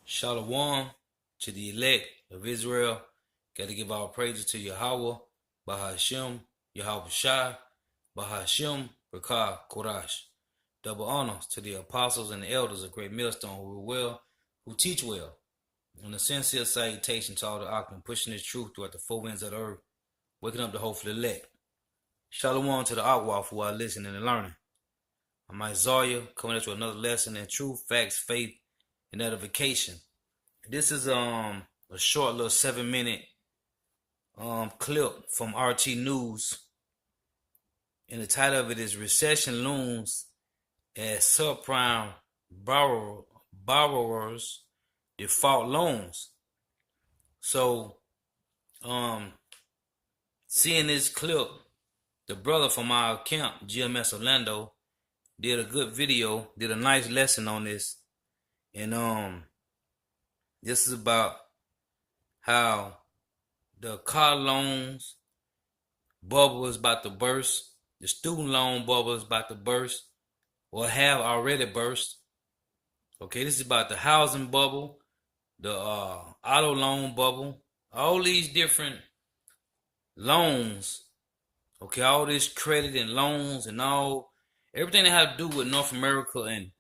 Shalom to the elect of Israel. Got to give our praises to Yahweh, Bahashem, Yahweh Shai, Bahashem, Rakah, Korash. Double honors to the apostles and the elders of Great Millstone who rule well, who teach well. And a sincere salutation to all the Akim pushing this truth throughout the four winds of the earth, waking up the hopeful elect. Shalom to the Akwaf who are listening and learning. I'm Isaiah coming at you with another lesson in truth, facts, faith, and edification. This is a short little 7-minute clip from RT News, and the title of it is "Recession Looms as Subprime Borrowers Default Loans." So, seeing this clip, the brother from our camp, GMS Orlando, did a good video, did a nice lesson on this, and this is about how the car loans bubble is about to burst, the student loan bubble is about to burst, or have already burst. Okay, this is about the housing bubble, the auto loan bubble, all these different loans. Okay, all this credit and loans and everything that has to do with North America and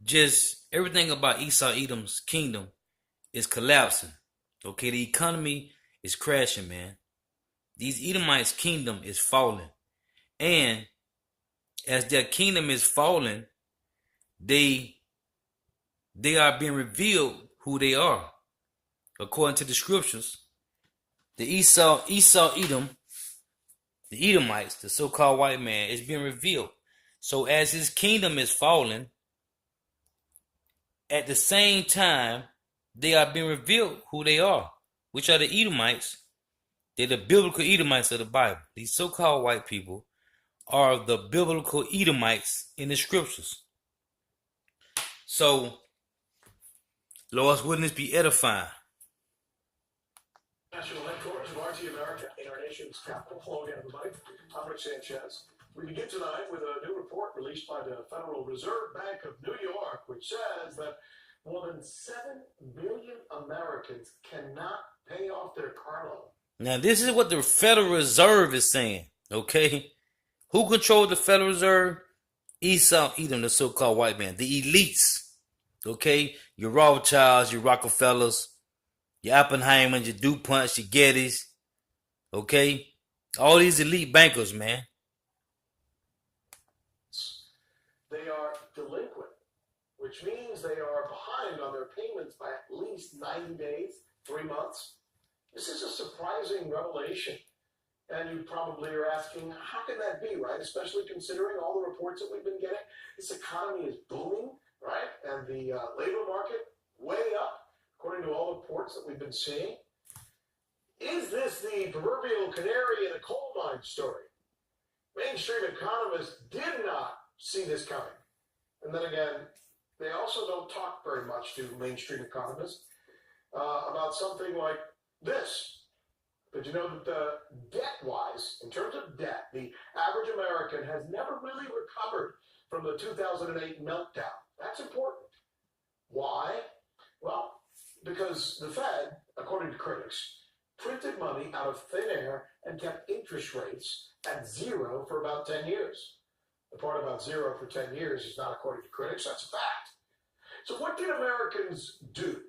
just everything about Esau Edom's kingdom is collapsing. Okay, the economy is crashing, man. These Edomites' kingdom is falling. And as their kingdom is falling, they are being revealed who they are. According to the scriptures, the Esau Edom, the Edomites, the so-called white man, is being revealed. So as his kingdom is falling, at the same time, they are being revealed who they are, which are the Edomites. They're the biblical Edomites of the Bible. These so-called white people are the biblical Edomites in the scriptures. So, Lord, wouldn't this be edifying? National headquarters of RT America in our nation's capital. Hello again, everybody. I'm Rick Sanchez. We begin tonight with a new report released by the Federal Reserve Bank of New York, which says that more than 7 million Americans cannot pay off their car loan. Now, this is what the Federal Reserve is saying, okay? Who controls the Federal Reserve? Esau Edom, the so-called white man, the elites, okay? Your Rothschilds, your Rockefellers, your Oppenheimers, your DuPonts, your Gettys, okay? All these elite bankers, man. They are delinquent, which means they are behind on their payments by at least 90 days, 3 months. This is a surprising revelation. And you probably are asking, how can that be, right? Especially considering all the reports that we've been getting. This economy is booming, right? And the labor market way up, according to all the reports that we've been seeing. Is this the proverbial canary in a coal mine story? Mainstream economists did not see this coming. And then again, they also don't talk very much to mainstream economists about something like this. But you know that debt-wise, in terms of debt, the average American has never really recovered from the 2008 meltdown. That's important. Why? Well, because the Fed, according to critics, printed money out of thin air and kept interest rates at zero for about 10 years. The part about zero for 10 years is not according to critics. That's a fact. So what did Americans do?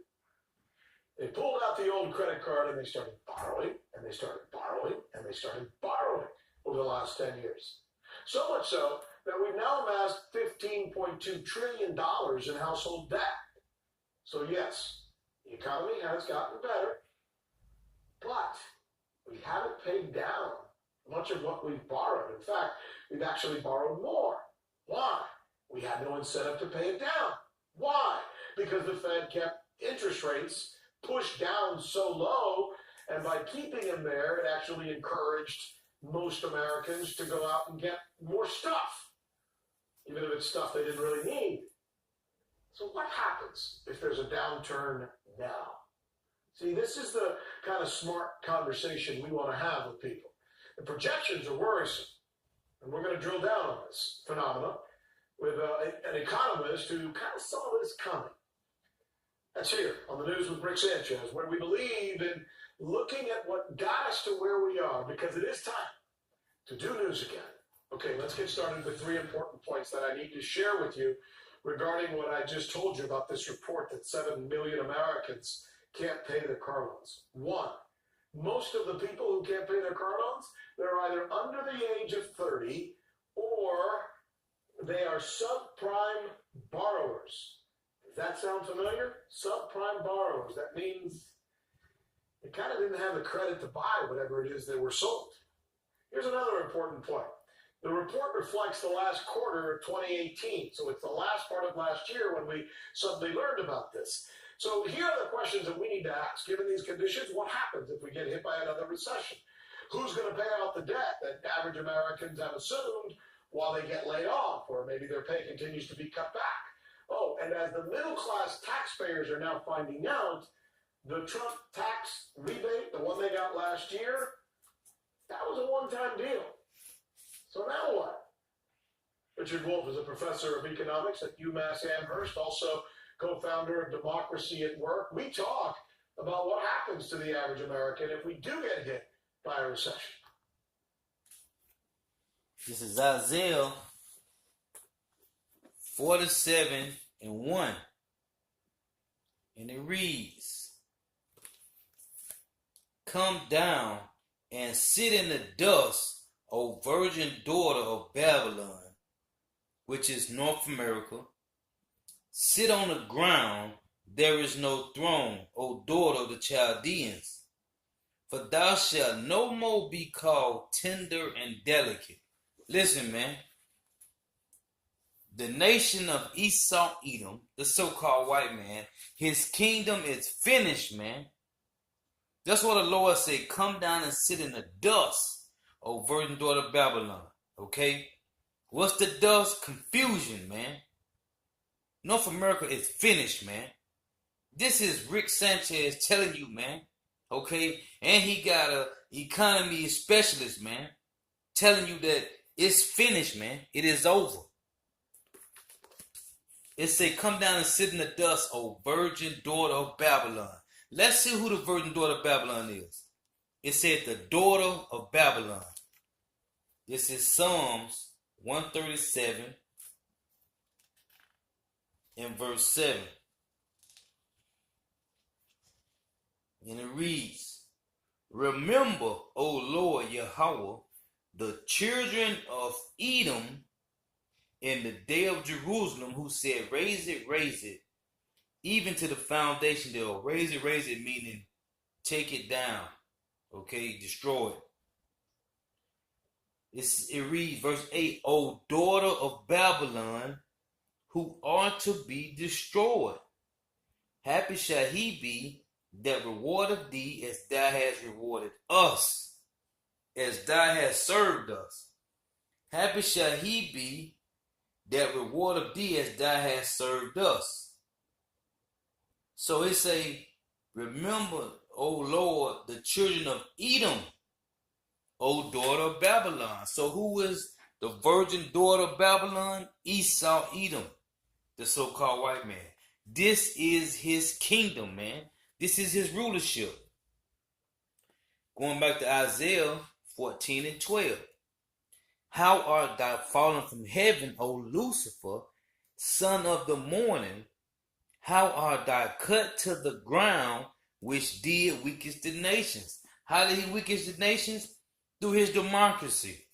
They pulled out the old credit card and they started borrowing, and they started borrowing, and they started borrowing over the last 10 years. So much so that we've now amassed $15.2 trillion in household debt. So yes, the economy has gotten better, but we haven't paid down much of what we've borrowed. In fact, we've actually borrowed more. Why? We had no incentive to pay it down. Why? Because the Fed kept interest rates pushed down so low, and by keeping them there, it actually encouraged most Americans to go out and get more stuff, even if it's stuff they didn't really need. So what happens if there's a downturn now? See, this is the kind of smart conversation we want to have with people. The projections are worrisome, and we're going to drill down on this phenomenon with an economist who kind of saw this coming. That's here on the News with Rick Sanchez, where we believe in looking at what got us to where we are, because it is time to do news again. Okay, let's get started with 3 important points that I need to share with you regarding what I just told you about this report that 7 million Americans can't pay their car loans. 1, most of the people who can't pay their car loans, they're either under the age of 30 or they are subprime borrowers. Does that sound familiar? Subprime borrowers. That means they kind of didn't have the credit to buy whatever it is they were sold. Here's another important point. The report reflects the last quarter of 2018. So it's the last part of last year when we suddenly learned about this. So here are the questions that we need to ask. Given these conditions, what happens if we get hit by another recession? Who's going to pay out the debt that average Americans have assumed while they get laid off, or maybe their pay continues to be cut back? Oh, and as the middle-class taxpayers are now finding out, the Trump tax rebate, the one they got last year, that was a one-time deal. So now what? Richard Wolff is a professor of economics at UMass Amherst, also co-founder of Democracy at Work. We talk about what happens to the average American if we do get hit by a recession. This is Isaiah 47:1. And it reads, "Come down and sit in the dust, O virgin daughter of Babylon, which is North America. Sit on the ground, there is no throne, O daughter of the Chaldeans. For thou shalt no more be called tender and delicate." Listen, man. The nation of Esau, Edom, the so-called white man, his kingdom is finished, man. That's what the Lord said. Come down and sit in the dust, O virgin daughter of Babylon. Okay? What's the dust? Confusion, man. North America is finished, man. This is Rick Sanchez telling you, man. Okay? And he got a economy specialist, man, telling you that it's finished, man. It is over. It say, come down and sit in the dust, O virgin daughter of Babylon. Let's see who the virgin daughter of Babylon is. It said the daughter of Babylon. This is Psalms 137 and verse 7. And it reads, "Remember, O Lord Yahweh, the children of Edom in the day of Jerusalem, who said, raise it, even to the foundation thereof." Raise it, meaning take it down. Okay, destroy it. It reads, verse 8, "O daughter of Babylon, who are to be destroyed. Happy shall he be that rewardeth thee as thou hast rewarded us, as thou hast served us. Happy shall he be that rewardeth thee as thou hast served us." So it say, remember, O Lord, the children of Edom, O daughter of Babylon. So who is the virgin daughter of Babylon? Esau, Edom, the so-called white man. This is his kingdom, man. This is his rulership. Going back to Isaiah 14:12. "How art thou fallen from heaven, O Lucifer, son of the morning? How art thou cut to the ground, which did weaken the nations?" How did he weaken the nations? Through his democracy,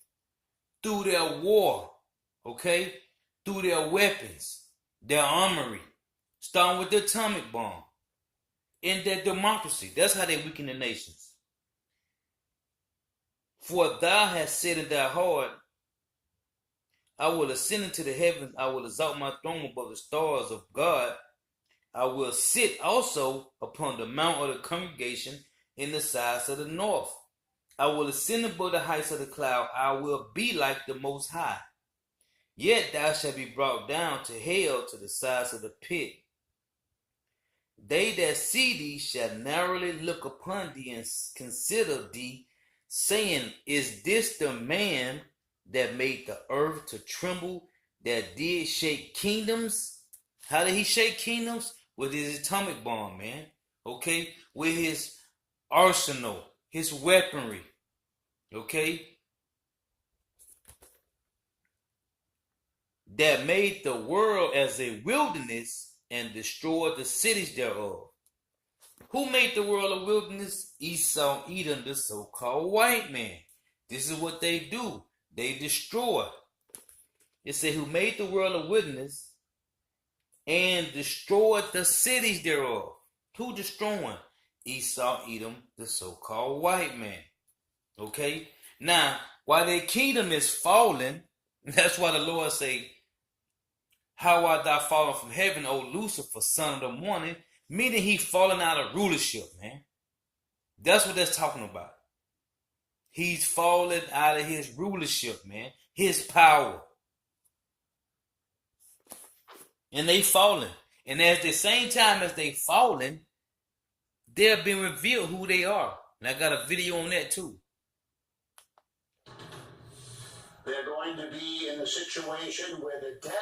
through their war, okay? Through their weapons, their armory, starting with the atomic bomb. In their democracy, that's how they weaken the nations. "For thou hast said in thy heart, I will ascend into the heavens, I will exalt my throne above the stars of God. I will sit also upon the mount of the congregation in the sides of the north. I will ascend above the heights of the cloud. I will be like the Most High. Yet thou shalt be brought down to hell, to the sides of the pit. They that see thee shall narrowly look upon thee and consider thee, saying, Is this the man that made the earth to tremble, that did shake kingdoms?" How did he shake kingdoms? with his atomic bomb, man. Okay, with his arsenal, his weaponry. Okay, that made the world as a wilderness and destroyed the cities thereof. Who made the world a wilderness? Esau, Edom, the so-called white man. This is what they do. They destroy. It said, who made the world a wilderness and destroyed the cities thereof. Who destroying? Esau, Edom, the so-called white man. Okay? Now, while their kingdom is falling, that's why the Lord say, how art thou fallen from heaven, O Lucifer, son of the morning? Meaning he fallen out of rulership, man. That's what that's talking about. He's fallen out of his rulership, man. His power. And they fallen. And at the same time as they fallen, they're being revealed who they are. And I got a video on that too. They're going to be in a situation where the debt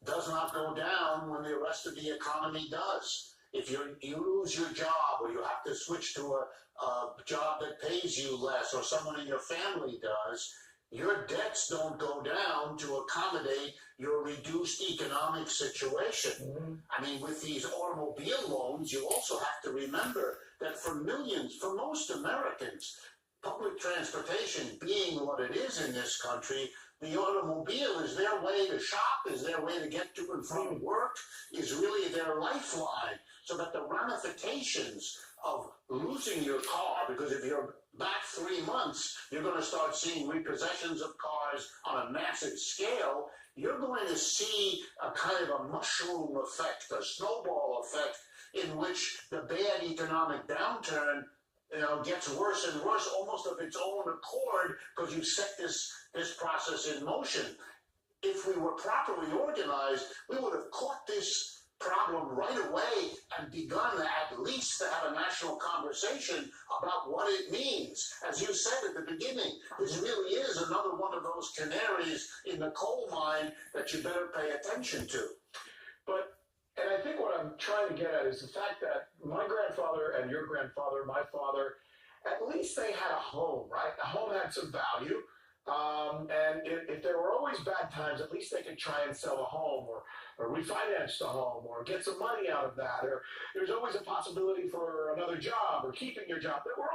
does not go down when the rest of the economy does. If you lose your job or you have to switch to a job that pays you less or someone in your family does, your debts don't go down to accommodate your reduced economic situation. Mm-hmm. I mean, with these automobile loans, you also have to remember that for millions, for most Americans, public transportation being what it is in this country, the automobile is their way to shop, is their way to get to and from work, is really their lifeline. So that the ramifications of losing your car, because if you're back 3 months, you're going to start seeing repossessions of cars on a massive scale. You're going to see a kind of a mushroom effect, a snowball effect, in which the bad economic downturn gets worse and worse, almost of its own accord, because you set this process in motion. If we were properly organized, we would have caught this problem right away and begun at least to have a national conversation about what it means. As you said at the beginning, this really is another one of those canaries in the coal mine that you better pay attention to. And I think what I'm trying to get at is the fact that my grandfather and your grandfather, my father, at least they had a home, right? A home had some value. And if there were always bad times, at least they could try and sell a home or refinance the home or get some money out of that. Or there's always a possibility for another job or keeping your job. There were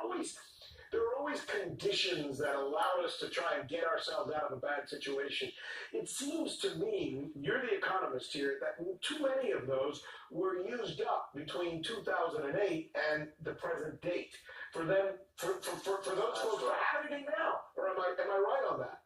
always conditions that allowed us to try and get ourselves out of a bad situation. It seems to me, you're the economist here, that too many of those were used up between 2008 and the present date. For them, for those folks, for everything now. Or am I right on that?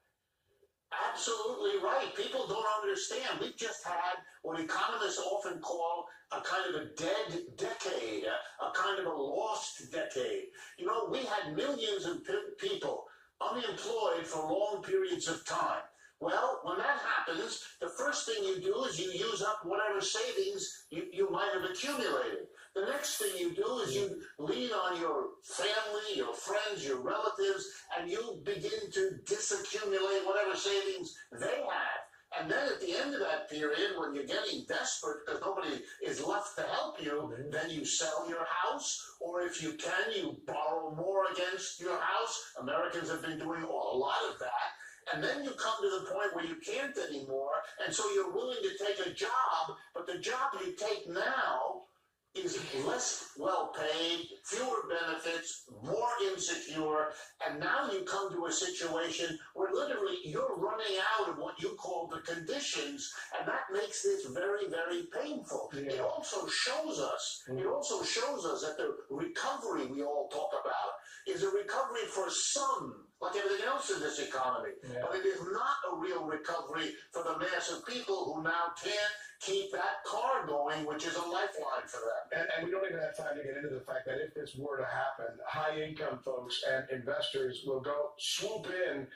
Absolutely right. People don't understand. We've just had what economists often call a kind of a dead decade, a kind of a lost decade. We had millions of people unemployed for long periods of time. Well, when that happens, the first thing you do is you use up whatever savings you might have accumulated. The next thing you do is you lean on your family, your friends, your relatives, and you begin to disaccumulate whatever savings they have. And then at the end of that period, when you're getting desperate because nobody is left to help you, then you sell your house, or if you can, you borrow more against your house. Americans have been doing a lot of that. And then you come to the point where you can't anymore, and so you're willing to take a job, but the job you take now is less well paid, fewer benefits, more insecure, and now you come to a situation where literally you're running out of what you call the conditions, and that makes this very, very painful. Yeah. It also shows us that the recovery we all talk about is a recovery for some, like everything else in this economy. Yeah. But it is not a real recovery for the mass of people who now can't keep that car going, which is a lifeline for them. And we don't even have time to get into the fact that if this were to happen, high-income folks and investors will go swoop in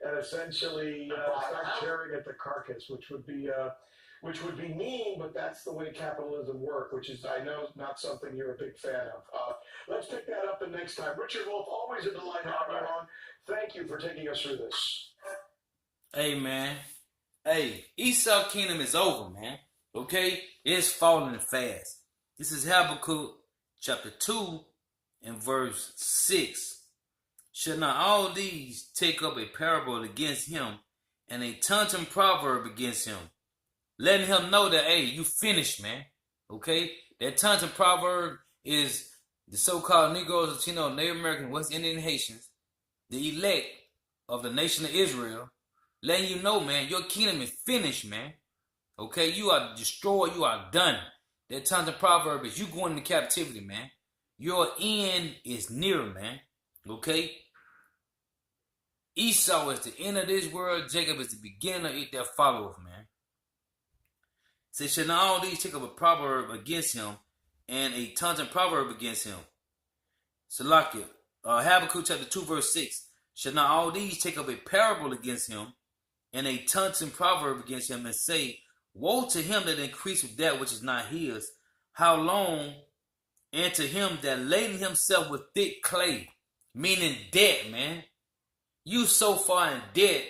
and essentially start tearing at the carcass, which would be mean, but that's the way capitalism works, which is, I know, not something you're a big fan of. Let's pick that up the next time. Richard Wolf, always a delight having you on. Thank you for taking us through this. Hey, man. Hey, Esau Kingdom is over, man. Okay? It's falling fast. This is Habakkuk chapter 2 and verse 6. Shall not all these take up a parable against him and a taunting proverb against him, letting him know that, hey, you finished, man. Okay? That taunting proverb is the so-called Negroes, Latino, Native American, West Indian Haitians, the elect of the nation of Israel, letting you know, man, your kingdom is finished, man. Okay? You are destroyed. You are done. That taunting proverb is you going into captivity, man. Your end is near, man. Okay? Esau is the end of this world. Jacob is the beginning of it that followeth, man. Say, shall not all these take up a proverb against him and a taunting proverb against him? Salakia, Habakkuk chapter 2 verse 6. Shall not all these take up a parable against him and a taunting proverb against him, and say, woe to him that increaseth that which is not his. How long? And to him that laden himself with thick clay. Meaning debt, man. You so far in debt.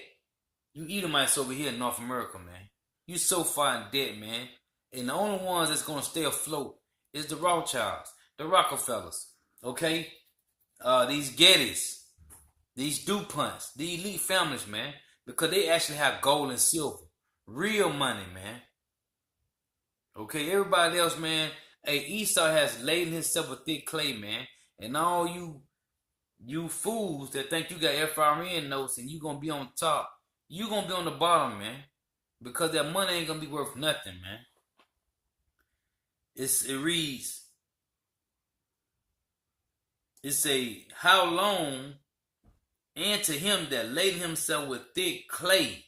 You Edomites over here in North America, man. You so far in debt, man. And the only ones that's going to stay afloat is the Rothschilds, the Rockefellers, okay? These Gettys, these DuPonts, the elite families, man. Because they actually have gold and silver. Real money, man. Okay, everybody else, man. Hey, Esau has laden himself with thick clay, man. And all you fools that think you got FRN notes and you going to be on top, you going to be on the bottom, man. Because that money ain't going to be worth nothing, man. It reads, it say, how long, and to him that laden himself with thick clay,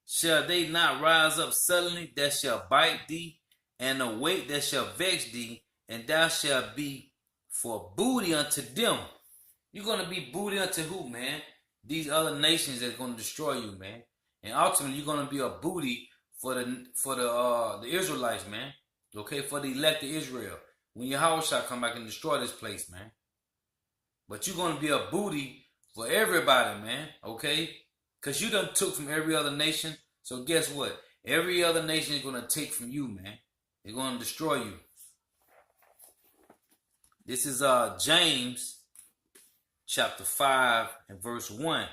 shall they not rise up suddenly that shall bite thee, and await that shall vex thee, and thou shalt be for booty unto them. You're going to be booty unto who, man? These other nations that's going to destroy you, man. And ultimately, you're going to be a booty for the Israelites, man. Okay, for the elect of Israel. When Yahweh shall come back and destroy this place, man. But you're going to be a booty for everybody, man. Okay? Because you done took from every other nation. So guess what? Every other nation is going to take from you, man. They're going to destroy you. This is James chapter 5 and verse 1.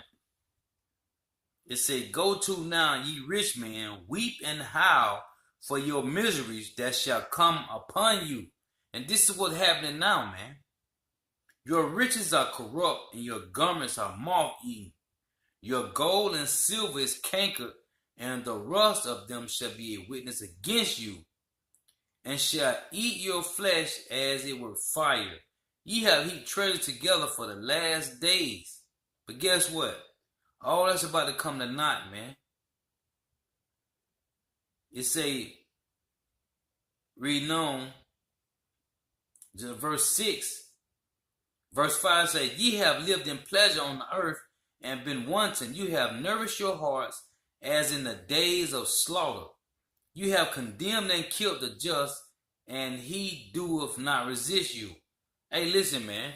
It said, go to now, ye rich men, weep and howl for your miseries that shall come upon you. And this is what's happening now, man. Your riches are corrupt and your garments are moth-eaten. Your gold and silver is cankered, and the rust of them shall be a witness against you, and shall eat your flesh as it were fire. Ye have heaped treasure together for the last days. But guess what? All that's about to come to naught, man. It say, reading on, verse 6. Verse 5 says, ye have lived in pleasure on the earth and been wanton. You have nourished your hearts as in the days of slaughter. You have condemned and killed the just, and he doeth not resist you. Hey, listen, man.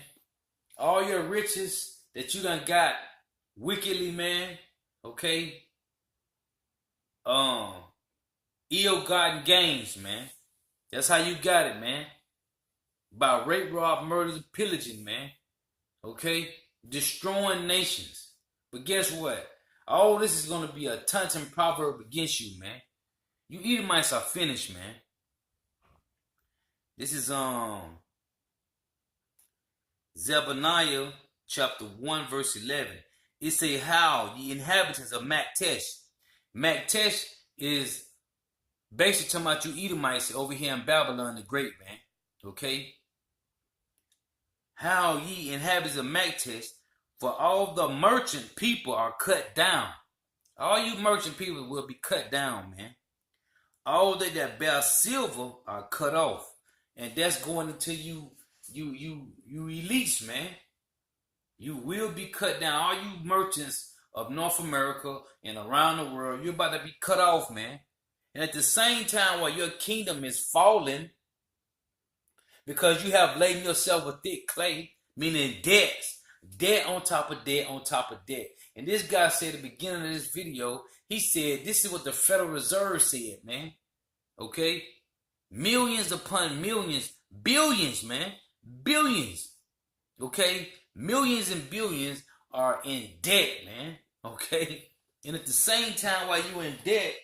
All your riches that you done got wickedly, man, okay? Ill-gotten gains, man. That's how you got it, man. By rape, rob, murder, pillaging, man. Okay? Destroying nations. But guess what? All this is going to be a taunting proverb against you, man. You Edomites are finished, man. This is Zephaniah chapter 1 verse 11. It say, how ye inhabitants of Maktesh. Maktesh is basically talking about you Edomites over here in Babylon the Great, man. Okay? How ye inhabitants of Maktesh, for all the merchant people are cut down. All you merchant people will be cut down, man. All they that bear silver are cut off. And that's going into you elites, man. You will be cut down. All you merchants of North America and around the world, you're about to be cut off, man. And at the same time, while your kingdom is falling, because you have laden yourself with thick clay, meaning debts, debt on top of debt on top of debt. And this guy said at the beginning of this video, he said, this is what the Federal Reserve said, man. Okay? Millions upon millions, billions, man, billions. Okay, millions and billions are in debt, man. Okay, and at the same time, while you're in debt,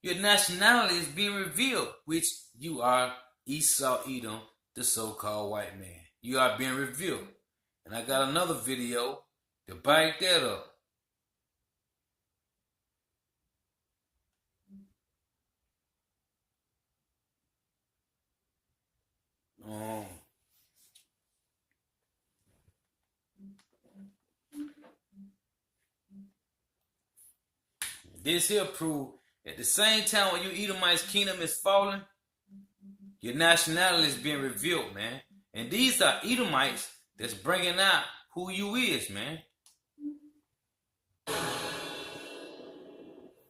your nationality is being revealed, which you are Esau Edom, the so-called white man. You are being revealed. And I got another video to back that up. Um, this here prove at the same time when you Edomites' kingdom is falling, your nationality is being revealed, man. And these are Edomites that's bringing out who you is, man.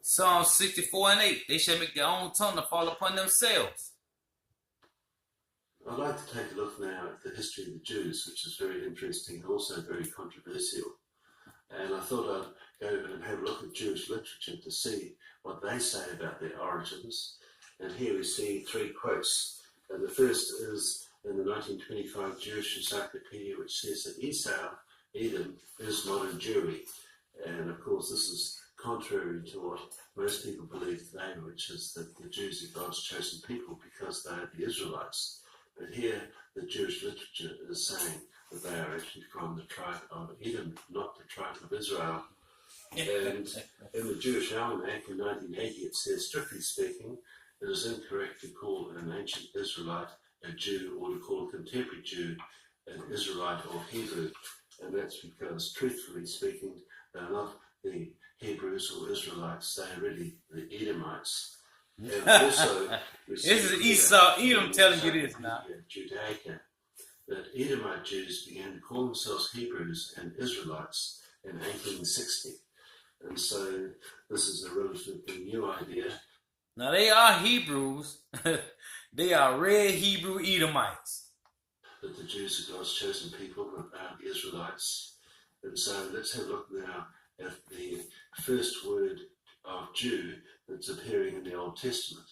Psalm 64 and 8. They shall make their own tongue to fall upon themselves. I'd like to take a look now at the history of the Jews, which is very interesting and also very controversial. And I thought I'd go and have a look at Jewish literature to see what they say about their origins. And here we see three quotes. And the first is in the 1925 Jewish Encyclopedia, which says that Esau, Edom, is modern Jewry. And of course, this is contrary to what most people believe today, which is that the Jews are God's chosen people because they are the Israelites. But here, the Jewish literature is saying that they are actually from the tribe of Edom, not the tribe of Israel. And in the Jewish Almanac in 1980, it says, strictly speaking, it is incorrect to call an ancient Israelite a Jew or to call a contemporary Jew an Israelite or Hebrew. And that's because, truthfully speaking, they're not the Hebrews or Israelites, they're really the Edomites. And also, this is Esau Edom telling you this now. Judaica, that Edomite Jews began to call themselves Hebrews and Israelites in 1860. And so this is a relatively new idea. Now they are Hebrews. They are red Hebrew Edomites. That the Jews are God's chosen people, the Israelites. And so let's have a look now at the first word of Jew that's appearing in the Old Testament.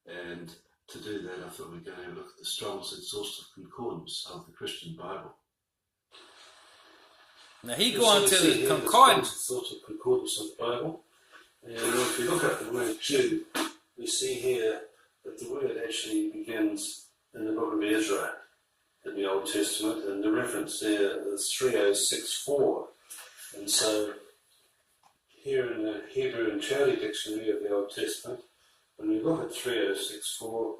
And to do that, I thought we'd go and have a look at the Strong's Exhaustive Concordance of the Christian Bible. Now he going to the concordance. Exhaustive Concordance of the Bible. And if we look at the word Jew, we see here that the word actually begins in the book of Ezra in the Old Testament, and the reference there is 3064. And so here in the Hebrew and Chaldee Dictionary of the Old Testament, when we look at 3064,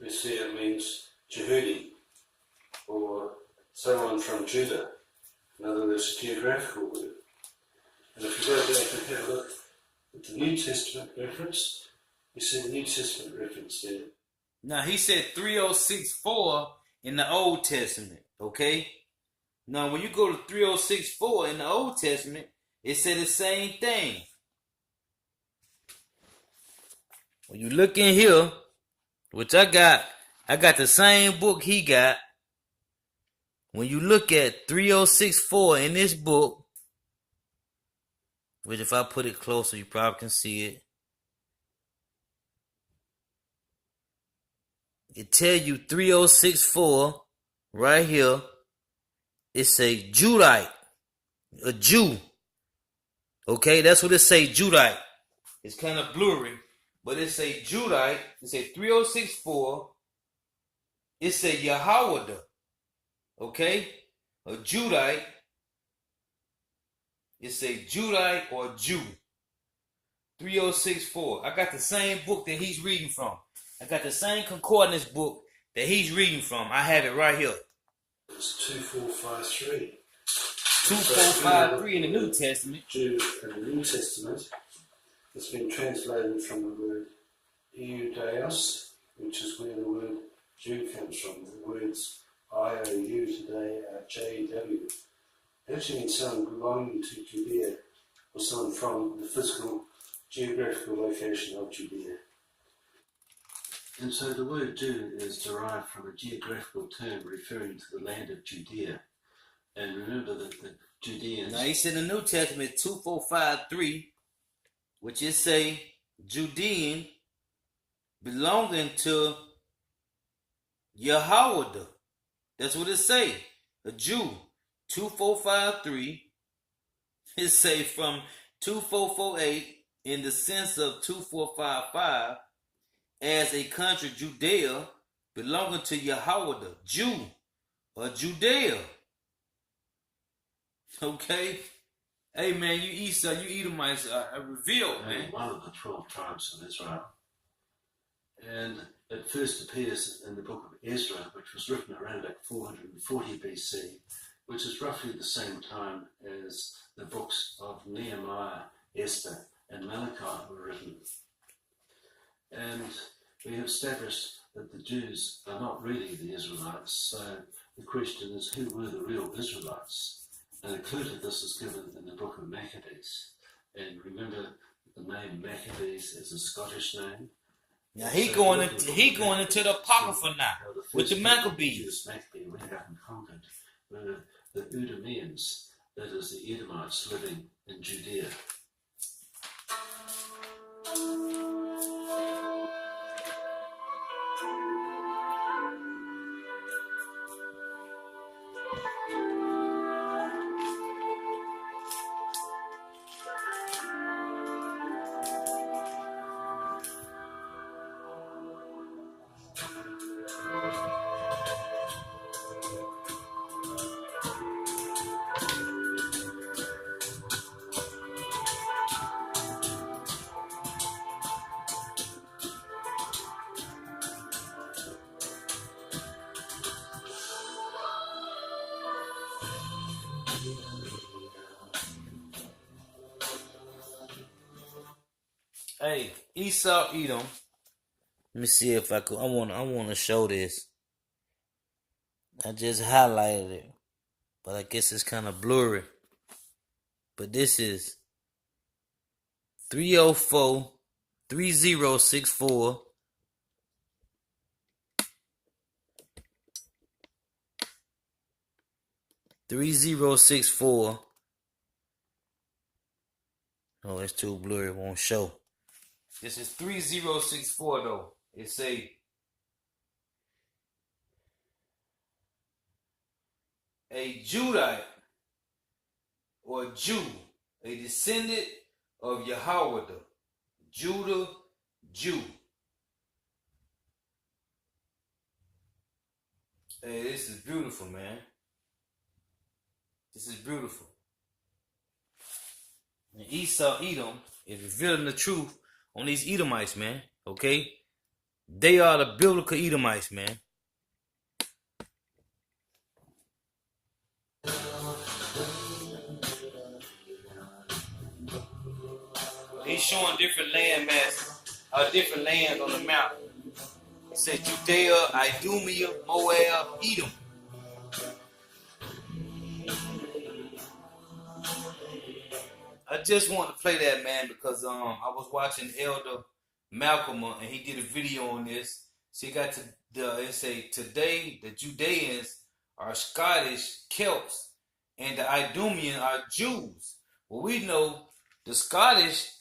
we see it means Jehudi, or someone from Judah. In other words, a geographical word. And if you go back and have a look at the New Testament reference, you see the New Testament reference there. Now he said 3064 in the Old Testament, okay? Now when you go to 3064 in the Old Testament, it said the same thing. When you look in here, which I got the same book he got. When you look at 3064 in this book, which if I put it closer, you probably can see it. It tell you 3064 right here. It's a Judite, a Jew. Okay, that's what it say, Judite. It's kind of blurry, but it say Judite. It say 3064. It say Yahweh. Okay, a Judite. It say Judite or Jew. 3064. I got the same book that he's reading from. I got the same concordance book that he's reading from. I have it right here. It's 2453. 2453 in the New Testament. Jew in the New Testament. It's been translated from the word Iudaeos, which is where the word Jew comes from. The words IOU today are JW. Actually means someone belonging to Judea, or someone from the physical geographical location of Judea. And so the word Jew is derived from a geographical term referring to the land of Judea. And remember that the Judeans... Now he said in the New Testament 2453, which is say Judean, belonging to Yahweh. That's what it say. A Jew. 2453. It say from 2448 in the sense of 2455 as a country Judea belonging to Yahweh, Jew or Judea. Okay? Hey man, you Esau, you Edomites are revealed, man. One of the 12 tribes of Israel. And it first appears in the book of Ezra, which was written around like 440 BC, which is roughly the same time as the books of Nehemiah, Esther, and Malachi were written. And we have established that the Jews are not really the Israelites, so the question is, who were the real Israelites? And a clue to this is given in the book of Maccabees. And remember, the name Maccabees is a Scottish name. Now he going into the Apocrypha now with the Maccabees. Maccabee went out and conquered were the Edomites, that is the Edomites living in Judea. Hey, Esau, Edom. Let me see if I could. I want to show this. I just highlighted it, but I guess it's kind of blurry. But this is 304 3064 3064. Oh, it's too blurry. It won't show. This is 3064 though. It say a Judite or Jew, a descendant of Yahweh, Judah, Jew. Hey, this is beautiful, man. This is beautiful. And Esau, Edom is revealing the truth on these Edomites, man. Okay? They are the biblical Edomites, man. He's showing different land masses, different lands on the map. It says Judea, Idumea, Moab, Edom. I just want to play that, man, because I was watching Elder Malcolm and he did a video on this. So he got to it say today the Judeans are Scottish Celts and the Idumean are Jews. Well, we know the Scottish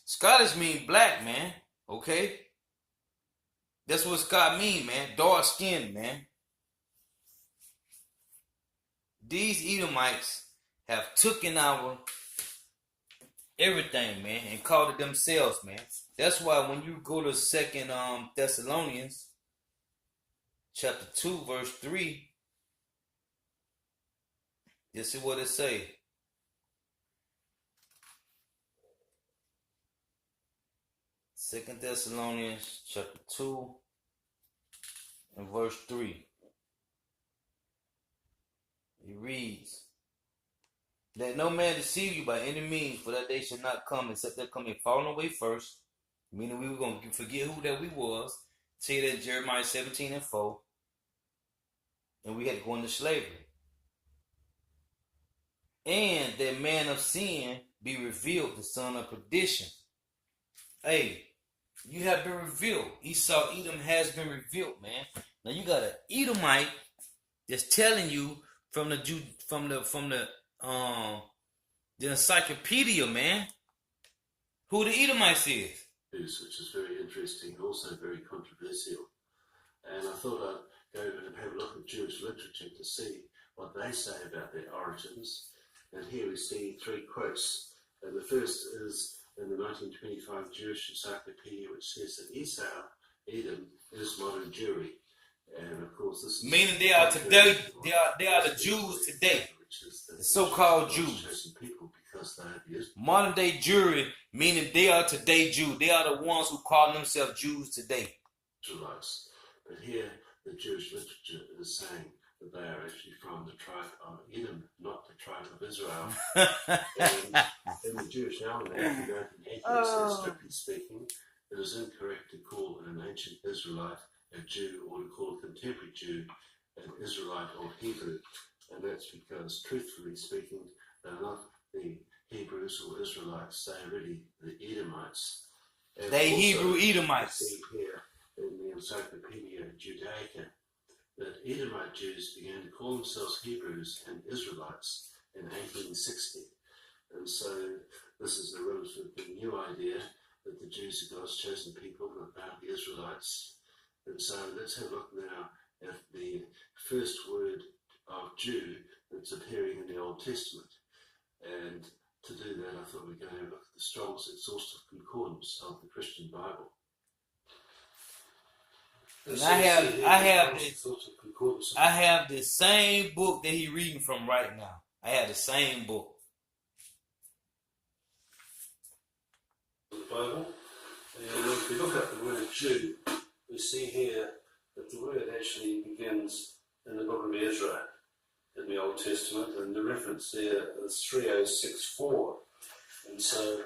mean black, man. Okay, that's what Scott mean, man. Dark skinned, man. These Edomites have taken our everything, man, and called it themselves, man. That's why when you go to 2 Thessalonians chapter 2, verse 3, this is what it say. 2 Thessalonians chapter 2 and verse 3. It reads, let no man deceive you by any means, for that day shall not come except there come a falling away first. Meaning we were going to forget who that we was. Say that Jeremiah 17 and 4. And we had to go into slavery. And that man of sin be revealed, the son of perdition. Hey, you have been revealed. Esau, Edom has been revealed, man. Now you got an Edomite that's telling you from the encyclopedia, man, who the Edomites is. Jews, which is very interesting and also very controversial. And I thought I'd go and have a look at Jewish literature to see what they say about their origins. And here we see three quotes. And the first is in the 1925 Jewish Encyclopedia, which says that Esau, Edom, is modern Jewry. And of course, this is meaning they are today. They are the Jews today, the so-called Jews. People because they are the Modern day Jewry, meaning they are today Jews. They are the ones who call themselves Jews today. Israelites. But here, the Jewish literature is saying that they are actually from the tribe of Edom, not the tribe of Israel. And in the Jewish almanac, the American Atheist says, strictly speaking, it is incorrect to call an ancient Israelite a Jew or to call a contemporary Jew an Israelite or Hebrew. And that's because, truthfully speaking, they're not the Hebrews or Israelites, they're really the Edomites. And they also, Hebrew Edomites. see here in the Encyclopedia Judaica that Edomite Jews began to call themselves Hebrews and Israelites in 1860. And so this is a relatively new idea that the Jews are God's chosen people, not the Israelites. And so let's have a look now at the first word of Jew that's appearing in the Old Testament. And to do that, I thought we'd go and have a look at the Strong's Exhaustive Concordance of the Christian Bible. And I have the same book that he's reading from right now. I have the same book. The Bible. And if we look at the word Jew, we see here that the word actually begins in the book of Ezra in the Old Testament, and the reference there is 3064. And so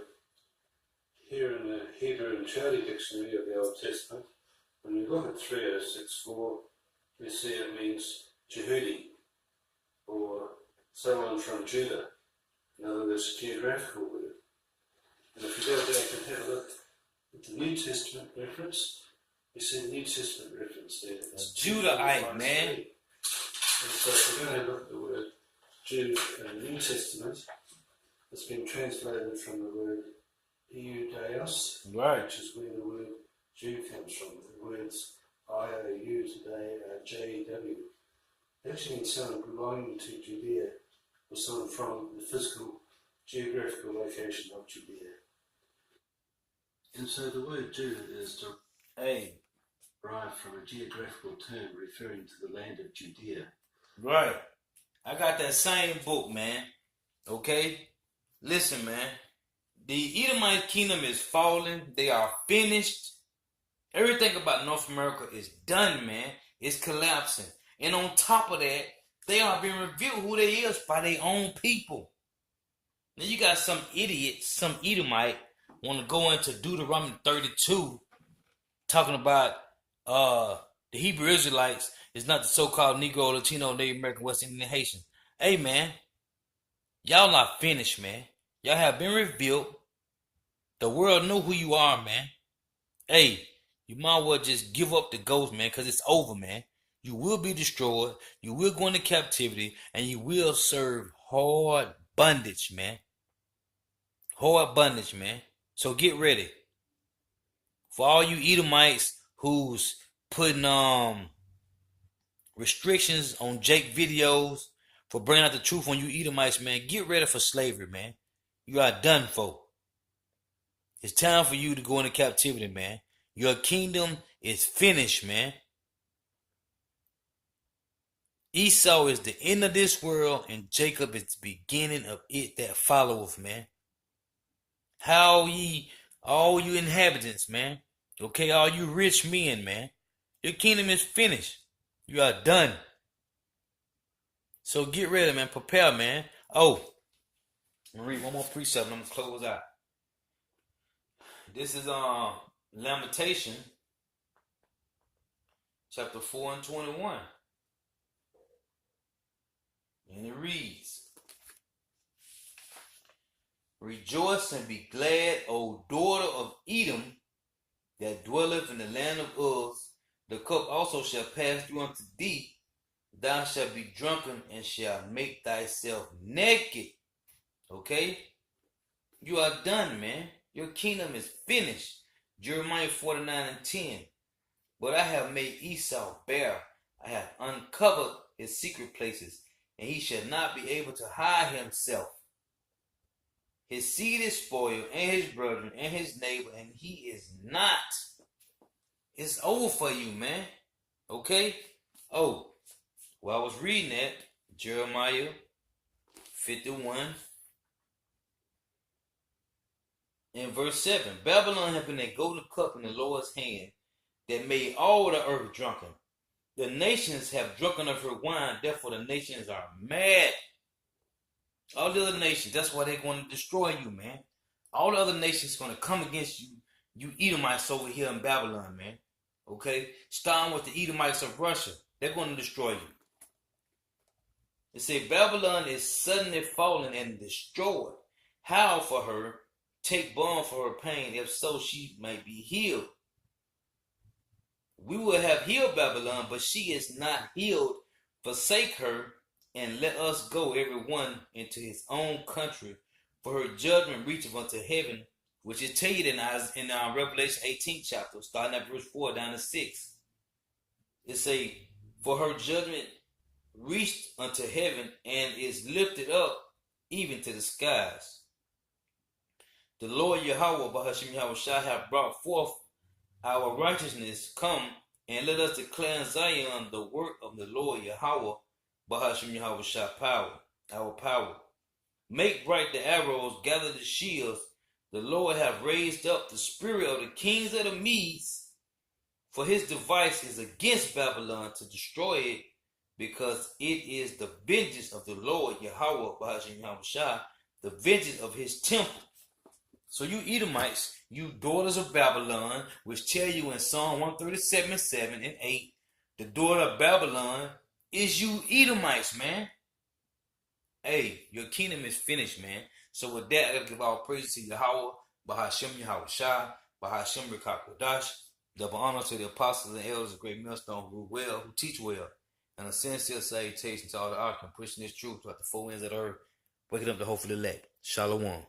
here in the Hebrew and Chaldee Dictionary of the Old Testament, when we look at 3064, we see it means Jehudi, or someone from Judah. In other words, a geographical word. And if you go back and have a look at the New Testament reference, you see the New Testament reference there. It's Judahite, man. And so if we're going to look at the word Jew in the New Testament, it's been translated from the word Iudaeos, right, which is where the word Jew comes from. The words IOU today are JW. It actually means someone belonging to Judea, or someone from the physical, geographical location of Judea. And so the word Jew is derived from a geographical term referring to the land of Judea. Right. I got that same book, man. Okay? Listen, man. The Edomite kingdom is falling. They are finished. Everything about North America is done, man. It's collapsing. And on top of that, they are being revealed who they is by their own people. Now you got some idiot, some Edomite, want to go into Deuteronomy 32, talking about the Hebrew Israelites is not the so-called Negro, Latino, Native American, West Indian, Haitian. Hey, man, y'all not finished, man. Y'all have been revealed. The world know who you are, man. Hey, you might well just give up the ghost, man, because it's over, man. You will be destroyed. You will go into captivity, and you will serve hard bondage, man. Hard bondage, man. So get ready. For all you Edomites who's putting restrictions on Jake videos for bringing out the truth on you Edomites, man, get ready for slavery, man. You are done for. It's time for you to go into captivity, man. Your kingdom is finished, man. Esau is the end of this world, and Jacob is the beginning of it that followeth, man. How ye, all you inhabitants, man. Okay, all you rich men, man. Your kingdom is finished. You are done. So get ready, man. Prepare, man. Oh, I'm gonna read one more precept and I'm gonna close out. This is Lamentation, chapter 4 and 21. And it reads, Rejoice and be glad, O daughter of Edom, that dwelleth in the land of Uz. The cup also shall pass through unto thee. Thou shalt be drunken and shalt make thyself naked. Okay? You are done, man. Your kingdom is finished. Jeremiah 49:10. But I have made Esau bare. I have uncovered his secret places, and he shall not be able to hide himself. His seed is spoiled, and his brethren, and his neighbor, and he is not. It's over for you, man. Okay? Oh, well, I was reading that, Jeremiah 51 and verse 7. Babylon had been a golden cup in the Lord's hand that made all the earth drunken. The nations have drunken of her wine, therefore the nations are mad. All the other nations, that's why they're going to destroy you, man. All the other nations going to come against you, you Edomites over here in Babylon, man. Okay? Starting with the Edomites of Russia. They're going to destroy you. It say Babylon is suddenly fallen and destroyed. Howl for her, take balm for her pain, if so she might be healed. We will have healed Babylon, but she is not healed. Forsake her, and let us go every one into his own country, for her judgment reacheth unto heaven, which is tell you in Revelation 18 chapter, starting at verse 4 down to 6. It say, for her judgment reached unto heaven, and is lifted up even to the skies. The Lord Yahweh, Bahashim Yahweh Shah, have brought forth our righteousness. Come, and let us declare in Zion the work of the Lord Yahweh, Bahashim Yahweh Shah, power, our power. Make bright the arrows, gather the shields. The Lord hath raised up the spirit of the kings of the Medes, for his device is against Babylon to destroy it, because it is the vengeance of the Lord Yahweh, Bahashim Yahweh Shah, the vengeance of his temple. So you Edomites, you daughters of Babylon, which tell you in Psalm 137, 7 and 8, the daughter of Babylon is you Edomites, man. Hey, your kingdom is finished, man. So with that, I gotta give all praise to Yahweh, Bahashim Yahweh Shah, Bahashim Rikakodash, double honor to the apostles and elders of Great Millstone who rule well, who teach well, and a sincere salutation to all the archon pushing this truth throughout the four winds of the earth, waking up the hopeful elect. Shalom.